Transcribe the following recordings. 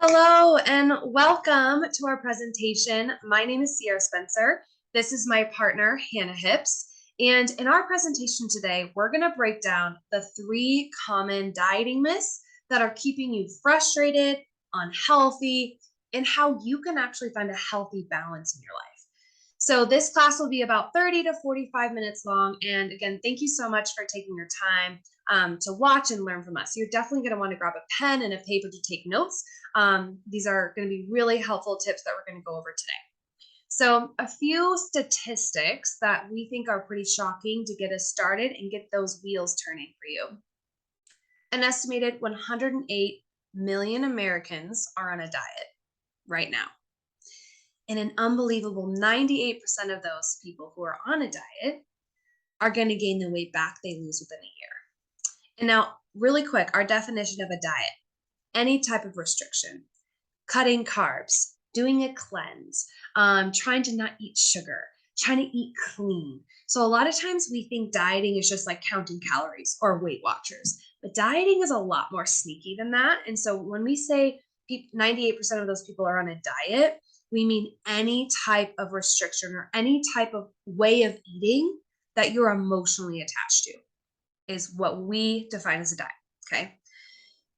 Hello and welcome to our presentation. My name is Sierra Spencer. This is my partner, Hannah Hips. And in our presentation today, we're going to break down the 3 common dieting myths that are keeping you frustrated, unhealthy, and how you can actually find a healthy balance in your life. So this class will be about 30 to 45 minutes long. And again, thank you so much for taking your time to watch and learn from us. You're definitely going to want to grab a pen and a paper to take notes. These are going to be really helpful tips that we're going to go over today. So a few statistics that we think are pretty shocking to get us started and get those wheels turning for you. An estimated 108 million Americans are on a diet right now. And an unbelievable 98% of those people who are on a diet are going to gain the weight back they lose within a year. And now, really quick, our definition of a diet: any type of restriction, cutting carbs, doing a cleanse, trying to not eat sugar, trying to eat clean. So a lot of times we think dieting is just like counting calories or Weight Watchers, but dieting is a lot more sneaky than that. And so when we say 98% of those people are on a diet, we mean any type of restriction or any type of way of eating that you're emotionally attached to is what we define as a diet. Okay.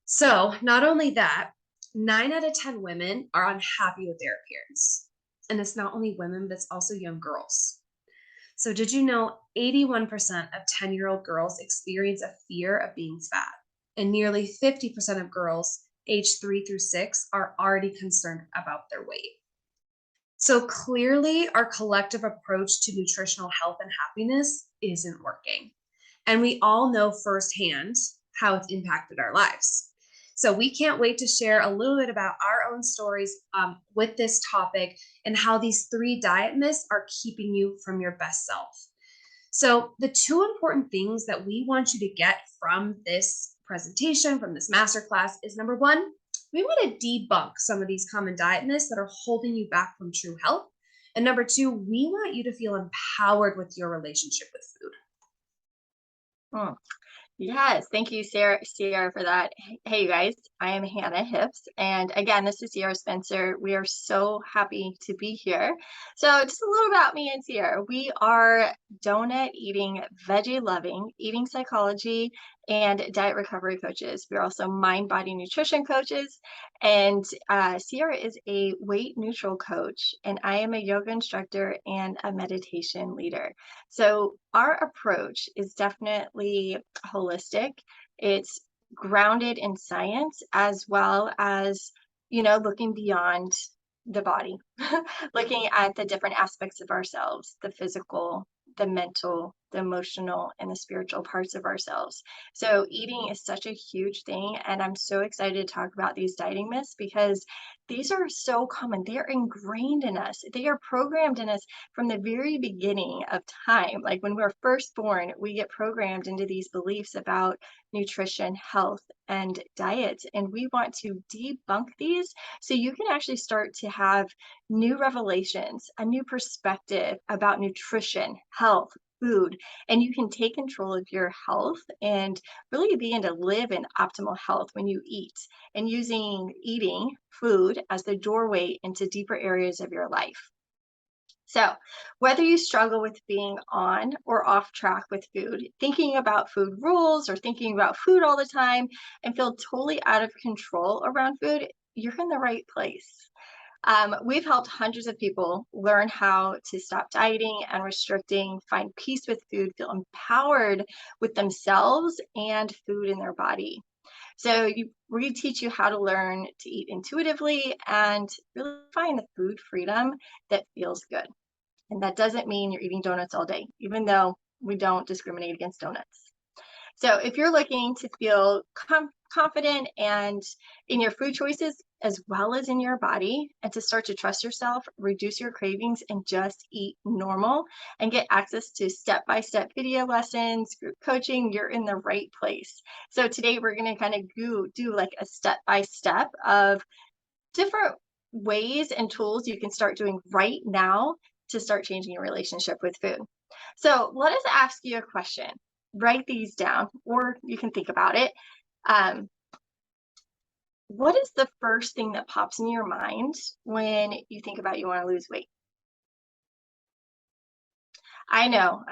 So not only that, 9 out of 10 women are unhappy with their appearance. And it's not only women, but it's also young girls. So did you know 81% of 10-year-old girls experience a fear of being fat? And nearly 50% of girls aged 3 through 6 are already concerned about their weight. So clearly, our collective approach to nutritional health and happiness isn't working. And we all know firsthand how it's impacted our lives. So we can't wait to share a little bit about our own stories with this topic and how these 3 diet myths are keeping you from your best self. So the 2 important things that we want you to get from this presentation, from this masterclass, is number 1, we want to debunk some of these common diet myths that are holding you back from true health. And number 2, we want you to feel empowered with your relationship with food. Mm. Yes, thank you, Sierra, for that. Hey, you guys, I am Hannah Hips, and again, this is Sierra Spencer. We are so happy to be here. So, just a little about me and Sierra. We are donut eating, veggie loving, eating psychology, and diet recovery coaches. We're also mind body nutrition coaches, and Sierra is a weight neutral coach, and I am a yoga instructor and a meditation leader. So, our approach is definitely holistic. It's grounded in science as well as, looking beyond the body, looking at the different aspects of ourselves, the physical, the mental, the emotional, and the spiritual parts of ourselves. So, eating is such a huge thing. And I'm so excited to talk about these dieting myths because these are so common. They are ingrained in us, they are programmed in us from the very beginning of time. Like when we're first born, we get programmed into these beliefs about nutrition, health, and diet. And we want to debunk these so you can actually start to have new revelations, a new perspective about nutrition, health, food, and you can take control of your health and really begin to live in optimal health when you eat and using eating food as the doorway into deeper areas of your life. So, whether you struggle with being on or off track with food, thinking about food rules or thinking about food all the time and feel totally out of control around food, you're in the right place. We've helped hundreds of people learn how to stop dieting and restricting, find peace with food, feel empowered with themselves and food in their body. So we teach you how to learn to eat intuitively and really find the food freedom that feels good. And that doesn't mean you're eating donuts all day, even though we don't discriminate against donuts. So if you're looking to feel confident and in your food choices as well as in your body and to start to trust yourself, reduce your cravings and just eat normal and get access to step-by-step video lessons, group coaching, you're in the right place. So today we're going to kind of do like a step-by-step of different ways and tools you can start doing right now to start changing your relationship with food. So let us ask you a question. Write these down, or you can think about it. Um, What is the first thing that pops in your mind when you think about you want to lose weight? I know.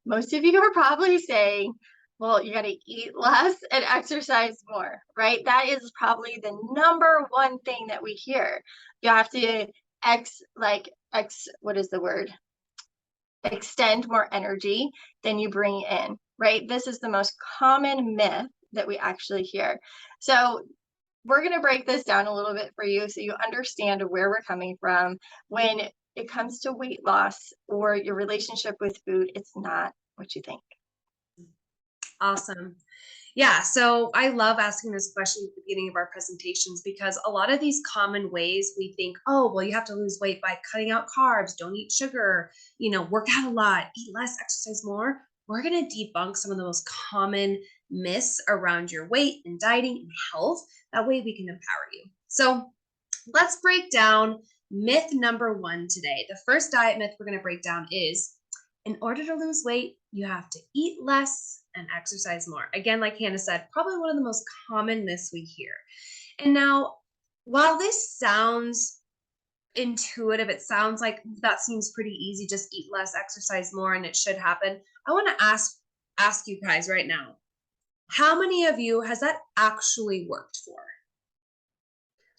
Most of you are probably saying, well, you got to eat less and exercise more, right? That is probably the number one thing that we hear. You have to what is the word? Extend more energy than you bring in, right? This is the most common myth that we actually hear. So we're going to break this down a little bit for you so you understand where we're coming from when it comes to weight loss or your relationship with food. It's not what you think. Awesome. Yeah, so I love asking this question at the beginning of our presentations because a lot of these common ways we think, oh, well, you have to lose weight by cutting out carbs, don't eat sugar, work out a lot, eat less, exercise more. We're going to debunk some of the most common myths around your weight and dieting and health. That way we can empower you. So let's break down myth number one today. The first diet myth we're going to break down is in order to lose weight, you have to eat less and exercise more. Again, like Hannah said, probably one of the most common myths we hear. And now, while this sounds intuitive, it sounds like that seems pretty easy, just eat less, exercise more, and it should happen. I want to ask you guys right now, how many of you has that actually worked for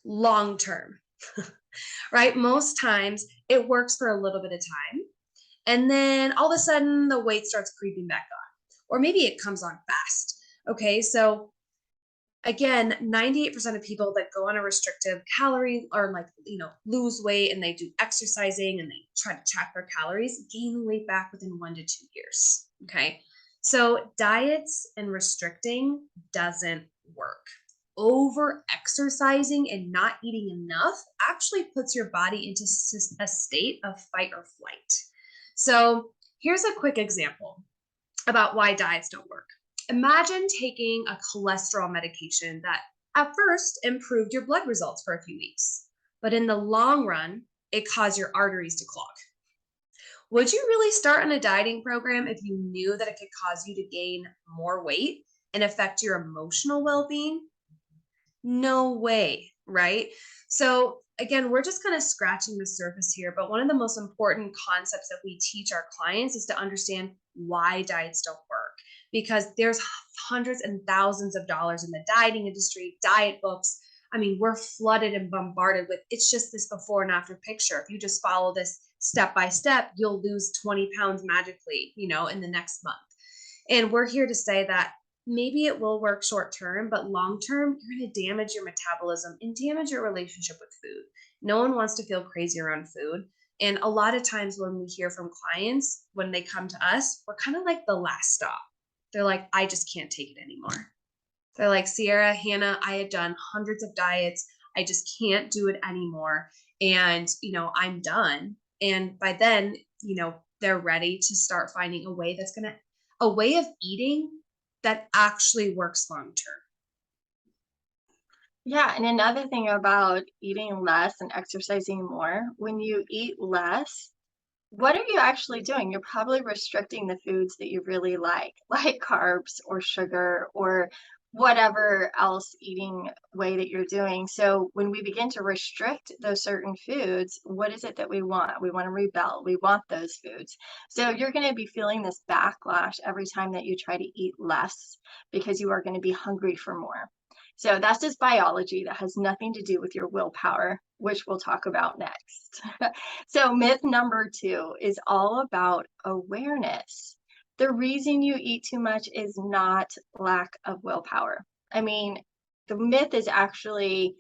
long term? Right? Most times it works for a little bit of time. And then all of a sudden the weight starts creeping back on, or maybe it comes on fast. Okay. So again, 98% of people that go on a restrictive calorie or like, lose weight and they do exercising and they try to track their calories, gain the weight back within 1 to 2 years. Okay. So diets and restricting doesn't work. Over exercising and not eating enough actually puts your body into a state of fight or flight. So here's a quick example about why diets don't work. Imagine taking a cholesterol medication that at first improved your blood results for a few weeks, but in the long run, it caused your arteries to clog. Would you really start on a dieting program if you knew that it could cause you to gain more weight and affect your emotional well being? No way, right? So, again, we're just kind of scratching the surface here, but one of the most important concepts that we teach our clients is to understand why diets don't work because there's hundreds and thousands of dollars in the dieting industry, diet books. I mean, we're flooded and bombarded with it's just this before and after picture. If you just follow this step by step, you'll lose 20 pounds magically, in the next month. And we're here to say that maybe it will work short term, but long term, you're going to damage your metabolism and damage your relationship with food. No one wants to feel crazy around food. And a lot of times when we hear from clients, when they come to us, we're kind of like the last stop. They're like, I just can't take it anymore. They're like, Sierra, Hannah, I have done hundreds of diets. I just can't do it anymore. And, I'm done. And by then, they're ready to start finding a way of eating that actually works long term. Yeah, and another thing about eating less and exercising more, when you eat less, what are you actually doing? You're probably restricting the foods that you really like carbs or sugar or whatever else eating way that you're doing. So when we begin to restrict those certain foods, what is it that we want? We want to rebel. We want those foods. So you're going to be feeling this backlash every time that you try to eat less because you are going to be hungry for more. So that's just biology that has nothing to do with your willpower, which we'll talk about next. So, myth number two is all about awareness. The reason you eat too much is not lack of willpower. I mean, the myth is actually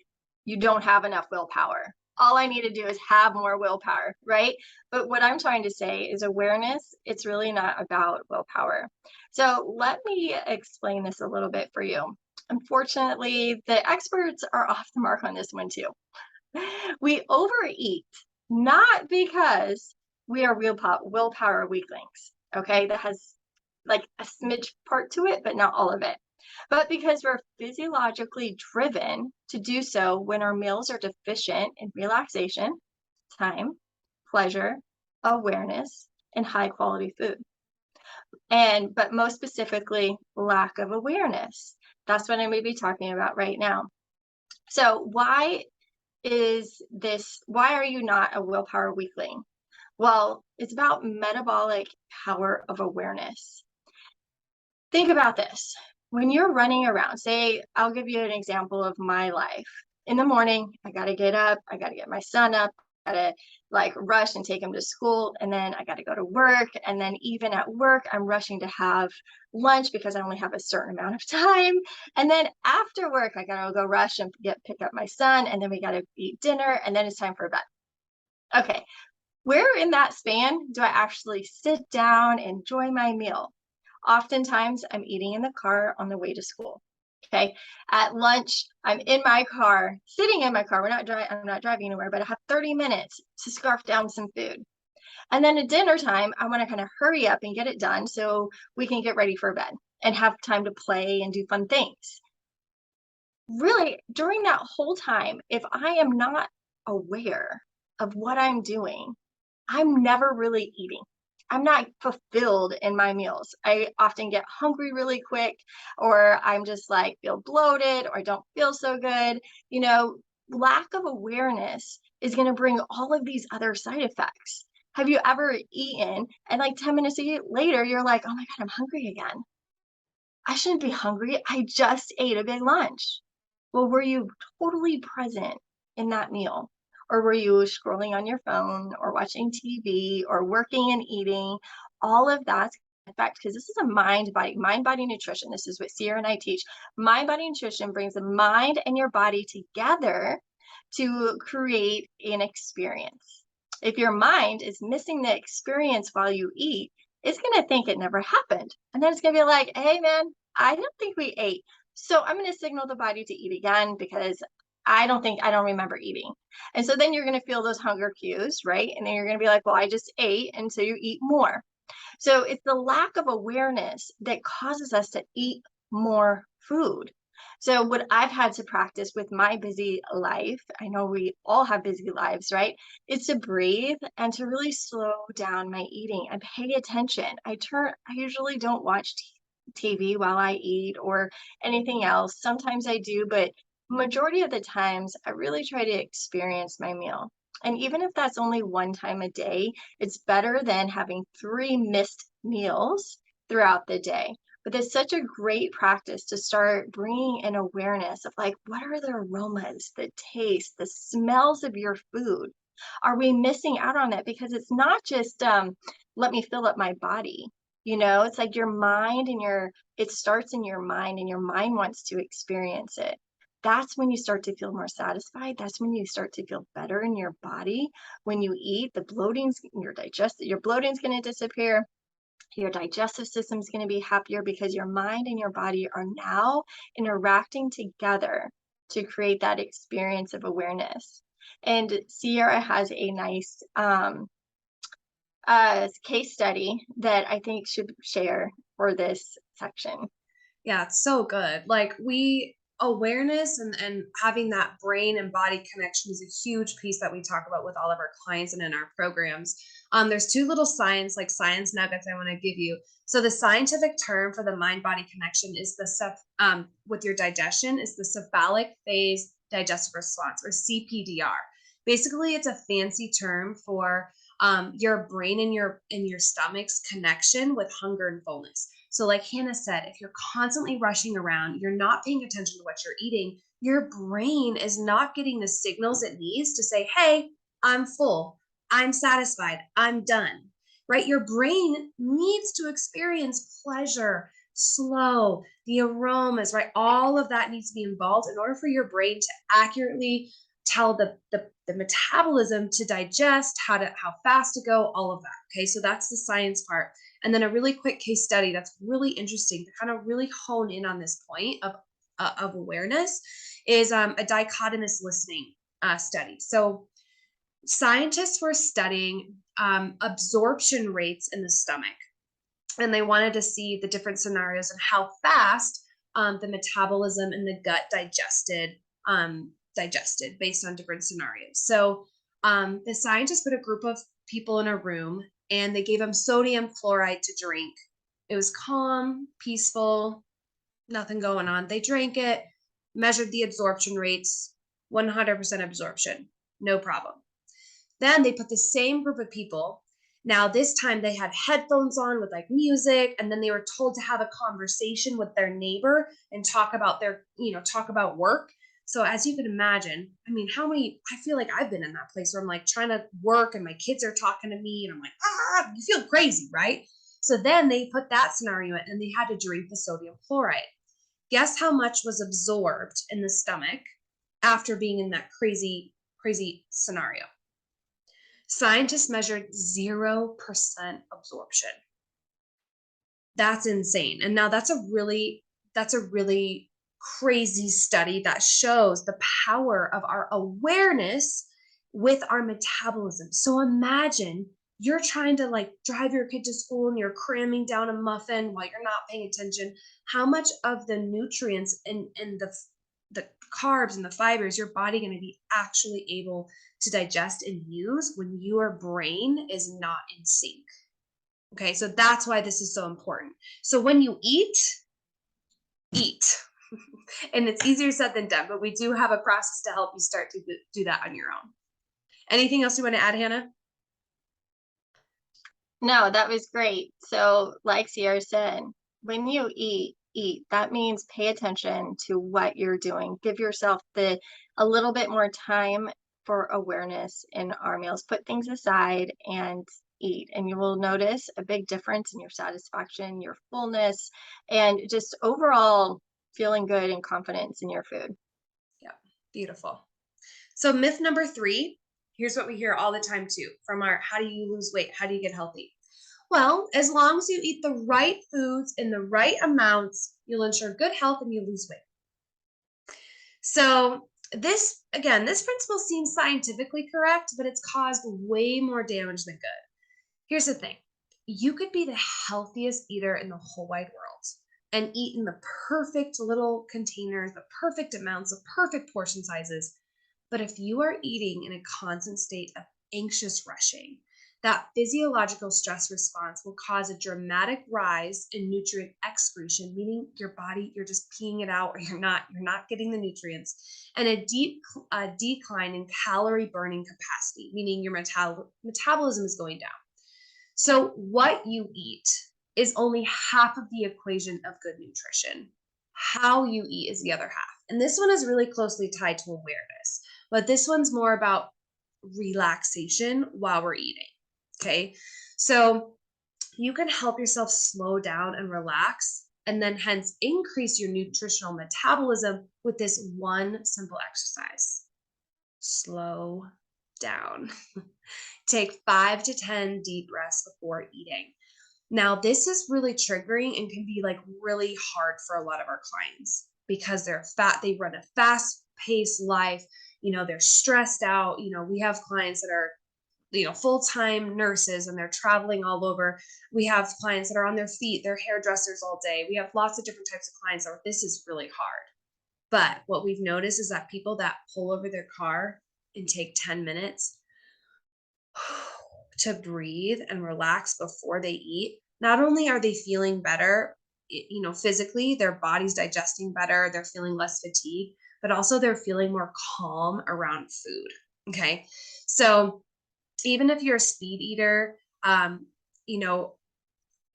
you don't have enough willpower. All I need to do is have more willpower, right? But what I'm trying to say is awareness, it's really not about willpower. So, let me explain this a little bit for you. Unfortunately, the experts are off the mark on this one too. We overeat not because we are willpower weaklings. Okay, that has like a smidge part to it, but not all of it. But because we're physiologically driven to do so when our meals are deficient in relaxation, time, pleasure, awareness, and high quality food. But most specifically, lack of awareness. That's what I'm going to be talking about right now. So why are you not a willpower weakling? Well, it's about metabolic power of awareness. Think about this. When you're running around, say, I'll give you an example of my life. In the morning, I got to get up, I got to get my son up, got to like rush and take him to school, and then I got to go to work. And then even at work, I'm rushing to have lunch because I only have a certain amount of time. And then after work, I got to go rush and pick up my son, and then we got to eat dinner, and then it's time for bed. Okay, where in that span do I actually sit down, enjoy my meal? Oftentimes, I'm eating in the car on the way to school. Okay. At lunch, I'm in my car, sitting in my car. I'm not driving anywhere, but I have 30 minutes to scarf down some food. And then at dinner time, I want to kind of hurry up and get it done so we can get ready for bed and have time to play and do fun things. Really, during that whole time, if I am not aware of what I'm doing, I'm never really eating. I'm not fulfilled in my meals. I often get hungry really quick, or I'm just like feel bloated, or I don't feel so good. You know, lack of awareness is going to bring all of these other side effects. Have you ever eaten and like 10 minutes later, you're like, oh my God, I'm hungry again. I shouldn't be hungry. I just ate a big lunch. Well, were you totally present in that meal? Or were you scrolling on your phone or watching TV or working and eating? All of that's in fact, because this is a mind body nutrition. This is what Sierra and I teach. Mind body nutrition brings the mind and your body together to create an experience. If your mind is missing the experience while you eat, it's going to think it never happened. And then it's going to be like, hey, man, I don't think we ate. So I'm going to signal the body to eat again because I don't remember eating. And so then you're going to feel those hunger cues, right? And then you're going to be like, well, I just ate. And so you eat more. So it's the lack of awareness that causes us to eat more food. So what I've had to practice with my busy life, I know we all have busy lives, right? Is to breathe and to really slow down my eating and pay attention. I usually don't watch TV while I eat or anything else. Sometimes I do, but majority of the times I really try to experience my meal. And even if that's only one time a day, it's better than having 3 missed meals throughout the day. But it's such a great practice to start bringing an awareness of like, what are the aromas, the taste, the smells of your food? Are we missing out on that? Because it's not just let me fill up my body. It's like your mind and it starts in your mind and your mind wants to experience it. That's when you start to feel more satisfied. That's when you start to feel better in your body. When you eat, your bloating's going to disappear. Your digestive system is going to be happier because your mind and your body are now interacting together to create that experience of awareness. And Sierra has a nice case study that I think should share for this section. Yeah, it's so good. Like we awareness and having that brain and body connection is a huge piece that we talk about with all of our clients and in our programs. There's two little science nuggets I want to give you. So the scientific term for the mind body connection is with your digestion is the cephalic phase digestive response or CPDR. Basically, it's a fancy term for your brain and your stomach's connection with hunger and fullness. So, like Hannah said, if you're constantly rushing around, you're not paying attention to what you're eating, your brain is not getting the signals it needs to say, hey, I'm full, I'm satisfied, I'm done, right? Your brain needs to experience pleasure, slow, the aromas, right? All of that needs to be involved in order for your brain to accurately tell the metabolism to digest, how fast to go, all of that. Okay, so that's the science part. And then a really quick case study that's really interesting to kind of really hone in on this point of awareness is a dichotomous listening study. So scientists were studying absorption rates in the stomach, and they wanted to see the different scenarios and how fast the metabolism in the gut digested based on different scenarios. So the scientists put a group of people in a room and they gave them sodium chloride to drink. It was calm, peaceful, nothing going on. They drank it. measured the absorption rates, 100% absorption, no problem. Then they put the same group of people. Now, this time they had headphones on with like music, and then they were told to have a conversation with their neighbor and talk about talk about work. So, as you can imagine, I mean, I feel like I've been in that place where I'm like trying to work and my kids are talking to me, and I'm like, you feel crazy, right? So then they put that scenario in and they had to drink the sodium chloride. Guess how much was absorbed in the stomach after being in that crazy, crazy scenario? Scientists measured 0% absorption. That's insane. And now that's a really crazy study that shows the power of our awareness with our metabolism. So imagine you're trying to like drive your kid to school and you're cramming down a muffin while you're not paying attention. How much of the nutrients and the carbs and the fibers your body going to be actually able to digest and use when your brain is not in sync? Okay, so that's why this is so important. So when you eat, eat. And it's easier said than done, but we do have a process to help you start to do that on your own. Anything else you want to add, Hannah? No, that was great. So, like Sierra said, when you eat. That means pay attention to what you're doing. Give yourself a little bit more time for awareness in our meals. Put things aside and eat, and you will notice a big difference in your satisfaction, your fullness, and just overall feeling good and confidence in your food. Yeah, beautiful. So myth number 3, here's what we hear all the time too from our how do you lose weight? How do you get healthy? Well, as long as you eat the right foods in the right amounts, you'll ensure good health and you lose weight. So this principle seems scientifically correct, but it's caused way more damage than good. Here's the thing. You could be the healthiest eater in the whole wide world and eat in the perfect little containers, the perfect amounts, the perfect portion sizes. But if you are eating in a constant state of anxious rushing, that physiological stress response will cause a dramatic rise in nutrient excretion, meaning your body, you're just peeing it out or you're not getting the nutrients, and a deep decline in calorie burning capacity, meaning your metabolism is going down. So what you eat is only half of the equation of good nutrition. How you eat is the other half. And this one is really closely tied to awareness, but this one's more about relaxation while we're eating. Okay. So you can help yourself slow down and relax, and then hence increase your nutritional metabolism with this one simple exercise. Slow down. Take 5 to 10 deep breaths before eating. Now, this is really triggering and can be like really hard for a lot of our clients because they run a fast paced life. They're stressed out. We have clients that are, full-time nurses and they're traveling all over. We have clients that are on their feet, they're hairdressers all day. We have lots of different types of clients where this is really hard. But what we've noticed is that people that pull over their car and take 10 minutes to breathe and relax before they eat, not only are they feeling better, physically, their body's digesting better, they're feeling less fatigue, but also they're feeling more calm around food. Okay. So even if you're a speed eater, you know,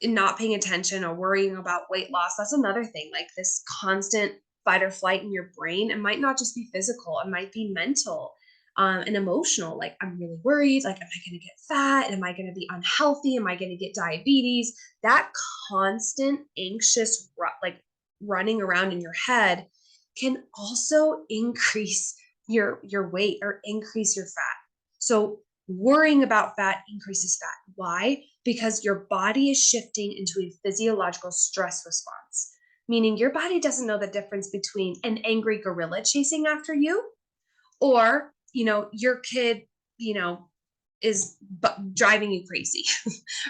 not paying attention or worrying about weight loss, that's another thing. Like this constant fight or flight in your brain, it might not just be physical, it might be mental and emotional. Like, I'm really worried. Like, am I going to get fat? Am I going to be unhealthy? Am I going to get diabetes? That constant anxious, like running around in your head can also increase your weight or increase your fat. So worrying about fat increases fat. Why? Because your body is shifting into a physiological stress response, meaning your body doesn't know the difference between an angry gorilla chasing after you or, your kid, is driving you crazy,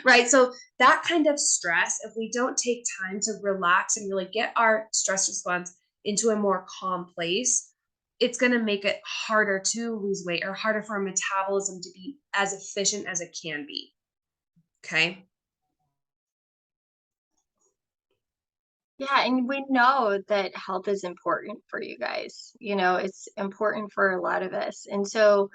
right? So that kind of stress, if we don't take time to relax and really get our stress response into a more calm place, it's going to make it harder to lose weight or harder for our metabolism to be as efficient as it can be. Okay. Yeah, and we know that health is important for you guys. You know, it's important for a lot of us. And so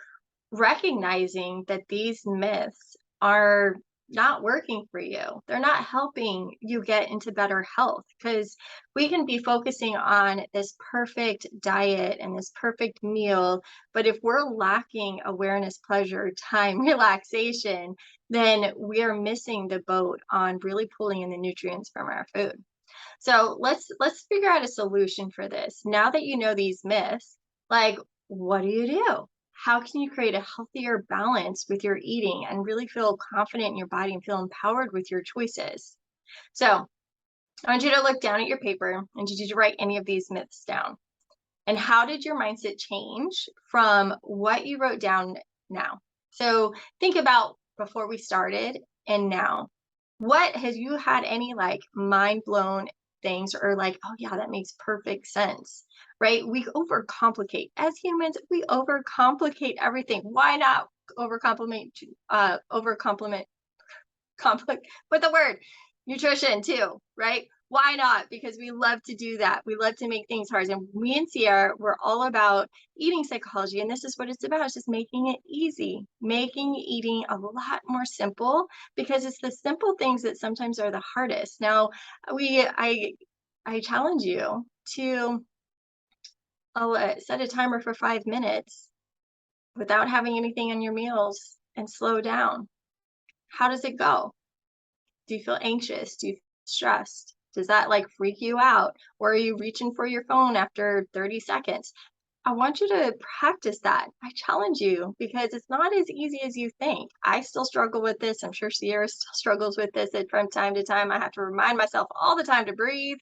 recognizing that these myths are not working for you, they're not helping you get into better health because we can be focusing on this perfect diet and this perfect meal. But if we're lacking awareness, pleasure, time, relaxation, then we are missing the boat on really pulling in the nutrients from our food. So let's figure out a solution for this. Now that you know these myths, like what do you do? How can you create a healthier balance with your eating and really feel confident in your body and feel empowered with your choices? So I want you to look down at your paper and did you write any of these myths down? And how did your mindset change from what you wrote down now? So think about before we started and now. What has you had any like mind blown things or like, oh yeah, that makes perfect sense, right? We overcomplicate as humans, we overcomplicate everything. Why not overcomplicate conflict with the word nutrition too, right? Why not? Because we love to do that. We love to make things hard. And me and Sierra, we're all about eating psychology. And this is what it's about. It's just making it easy, making eating a lot more simple because it's the simple things that sometimes are the hardest. Now, we I challenge you to set a timer for 5 minutes without having anything on your meals and slow down. How does it go? Do you feel anxious? Do you feel stressed? Does that like freak you out? Or are you reaching for your phone after 30 seconds? I want you to practice that. I challenge you because it's not as easy as you think. I still struggle with this. I'm sure Sierra still struggles with this from time to time. I have to remind myself all the time to breathe,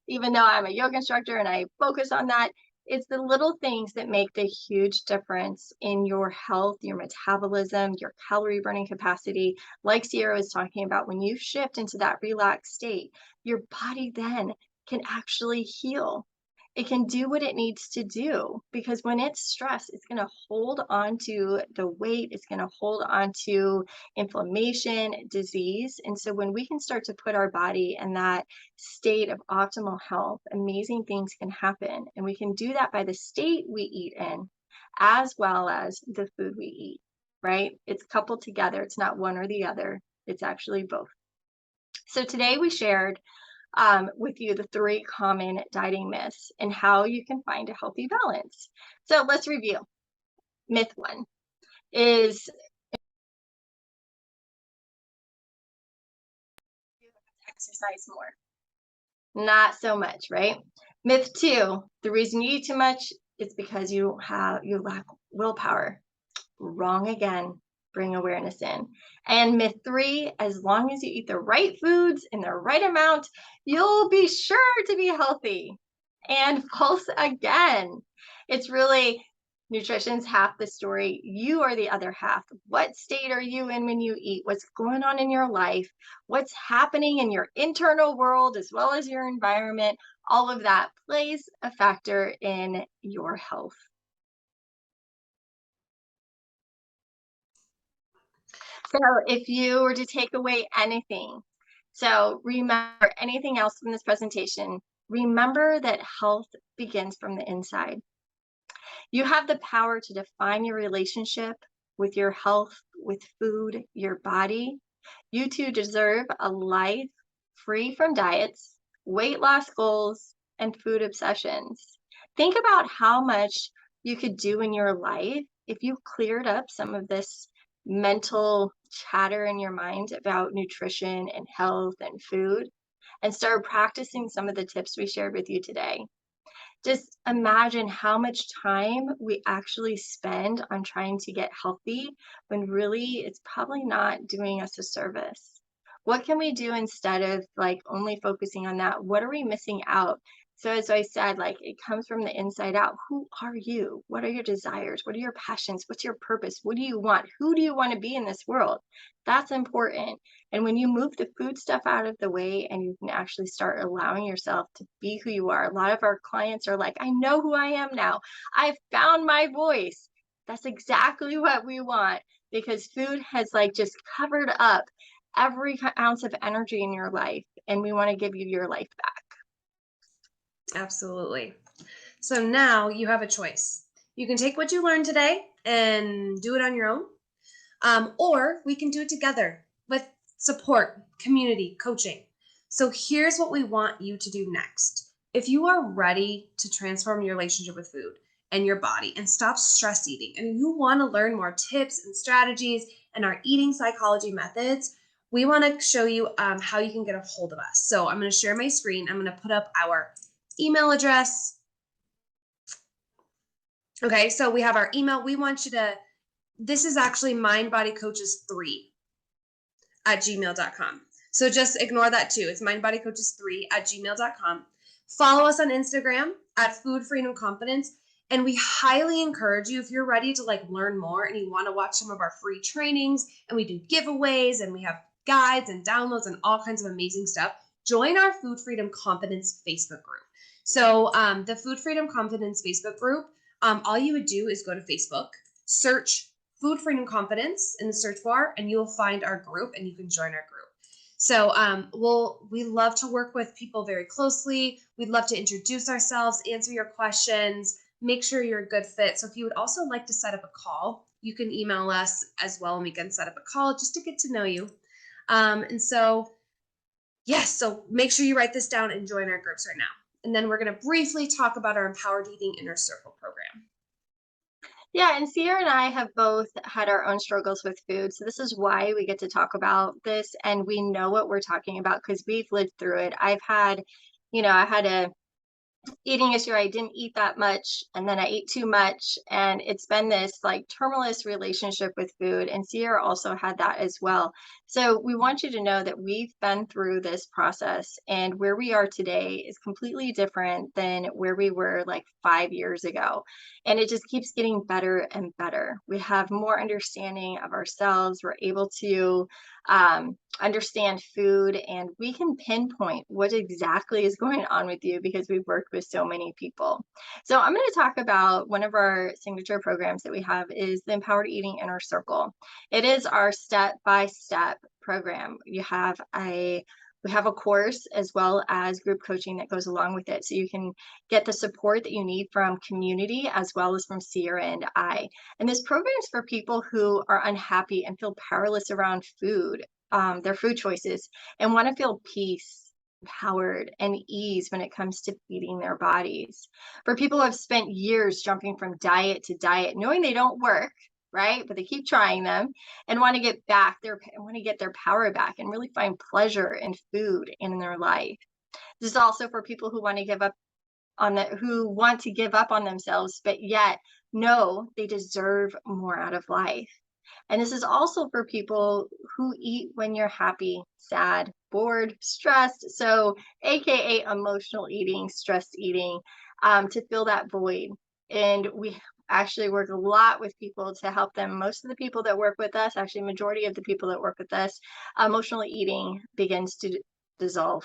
even though I'm a yoga instructor and I focus on that. It's the little things that make the huge difference in your health, your metabolism, your calorie burning capacity. Like Sierra was talking about, when you shift into that relaxed state, your body then can actually heal. It can do what it needs to do because when it's stressed, it's going to hold on to the weight, it's going to hold on to inflammation, disease. And so when we can start to put our body in that state of optimal health, amazing things can happen. And we can do that by the state we eat in, as well as the food we eat, right? It's coupled together. It's not one or the other, it's actually both. So today we shared with you the 3 common dieting myths and how you can find a healthy balance. So let's review. Myth 1 is exercise more. Not so much, right? Myth 2, the reason you eat too much is because you lack willpower. Wrong again. Bring awareness in. And myth 3, as long as you eat the right foods in the right amount, you'll be sure to be healthy. And false again. It's really nutrition's half the story. You are the other half. What state are you in when you eat? What's going on in your life? What's happening in your internal world as well as your environment? All of that plays a factor in your health. So if you were to take away anything, so remember anything else from this presentation, remember that health begins from the inside. You have the power to define your relationship with your health, with food, your body. You too deserve a life free from diets, weight loss goals, and food obsessions. Think about how much you could do in your life if you cleared up some of this mental chatter in your mind about nutrition and health and food and start practicing some of the tips we shared with you today. Just imagine how much time we actually spend on trying to get healthy when really it's probably not doing us a service. What can we do instead of like only focusing on that? What are we missing out? So, as I said, like it comes from the inside out. Who are you? What are your desires? What are your passions? What's your purpose? What do you want? Who do you want to be in this world? That's important. And when you move the food stuff out of the way and you can actually start allowing yourself to be who you are, a lot of our clients are like, I know who I am now. I've found my voice. That's exactly what we want because food has like just covered up every ounce of energy in your life. And we want to give you your life back. Absolutely. So now you have a choice. You can take what you learned today and do it on your own, or we can do it together with support, community, coaching. So here's what we want you to do next. If you are ready to transform your relationship with food and your body and stop stress eating, and you want to learn more tips and strategies and our eating psychology methods, we want to show you how you can get a hold of us. So I'm going to share my screen. I'm going to put up our email address. Okay, so we have our email. We want you to, this is actually mindbodycoaches3@gmail.com. So just ignore that too. It's mindbodycoaches3@gmail.com. Follow us on Instagram at Food Freedom Confidence. And we highly encourage you, if you're ready to like learn more and you want to watch some of our free trainings, and we do giveaways and we have guides and downloads and all kinds of amazing stuff, join our Food Freedom Confidence Facebook group. So the Food Freedom Confidence Facebook group, all you would do is go to Facebook, search Food Freedom Confidence in the search bar, and you'll find our group and you can join our group. So we love to work with people very closely. We'd love to introduce ourselves, answer your questions, make sure you're a good fit. So if you would also like to set up a call, you can email us as well and we can set up a call just to get to know you. Yes, so make sure you write this down and join our groups right now. And then we're going to briefly talk about our Empowered Eating Inner Circle program. Yeah, and Sierra and I have both had our own struggles with food. So this is why we get to talk about this and we know what we're talking about because we've lived through it. I had a eating issue. I didn't eat that much and then I ate too much. And it's been this like tumultuous relationship with food. And Sierra also had that as well. So we want you to know that we've been through this process and where we are today is completely different than where we were like 5 years ago. And it just keeps getting better and better. We have more understanding of ourselves. We're able to understand food and we can pinpoint what exactly is going on with you because we've worked with so many people. So I'm going to talk about one of our signature programs that we have is the Empowered Eating Inner Circle. It is our step-by-step program. We have a course as well as group coaching that goes along with it. So you can get the support that you need from community as well as from Sierra and I. And this program is for people who are unhappy and feel powerless around food, their food choices, and want to feel peace, empowered, and ease when it comes to feeding their bodies. For people who have spent years jumping from diet to diet, knowing they don't work, right? But they keep trying them and want to get their power back and really find pleasure in food and in their life. This is also for people who who want to give up on themselves, but yet know they deserve more out of life. And this is also for people who eat when you're happy, sad, bored, stressed. So, AKA emotional eating, stress eating, to fill that void. And we actually work a lot with people to help them. Most of the people that work with us, actually, majority of the people that work with us, emotional eating begins to dissolve.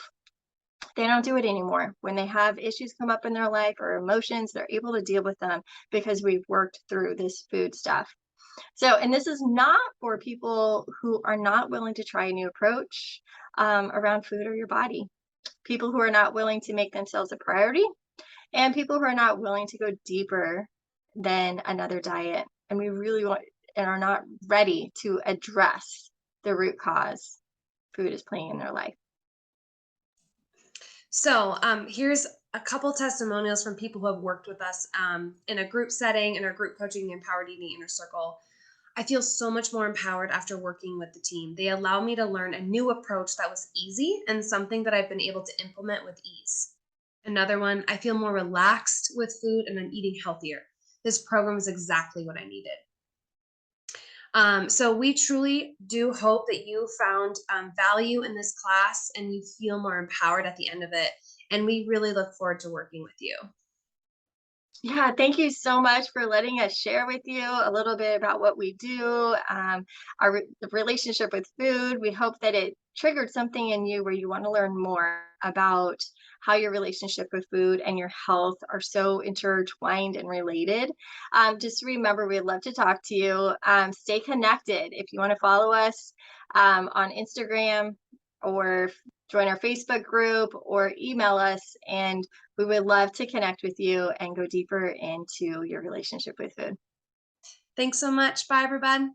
They don't do it anymore. When they have issues come up in their life or emotions, they're able to deal with them because we've worked through this food stuff. So, and this is not for people who are not willing to try a new approach around food or your body, people who are not willing to make themselves a priority, and people who are not willing to go deeper than another diet. And we really want and are not ready to address the root cause food is playing in their life. So here's a couple testimonials from people who have worked with us in a group setting, in our group coaching, the Empowered Eating Inner Circle. I feel so much more empowered after working with the team. They allow me to learn a new approach that was easy and something that I've been able to implement with ease. Another one, I feel more relaxed with food and I'm eating healthier. This program is exactly what I needed. So we truly do hope that you found value in this class and you feel more empowered at the end of it. And we really look forward to working with you. Yeah, thank you so much for letting us share with you a little bit about what we do, the relationship with food. We hope that it triggered something in you where you want to learn more about how your relationship with food and your health are so intertwined and related. Just remember, we'd love to talk to you. Stay connected. If you want to follow us on Instagram or join our Facebook group or email us, and we would love to connect with you and go deeper into your relationship with food. Thanks so much. Bye, everyone.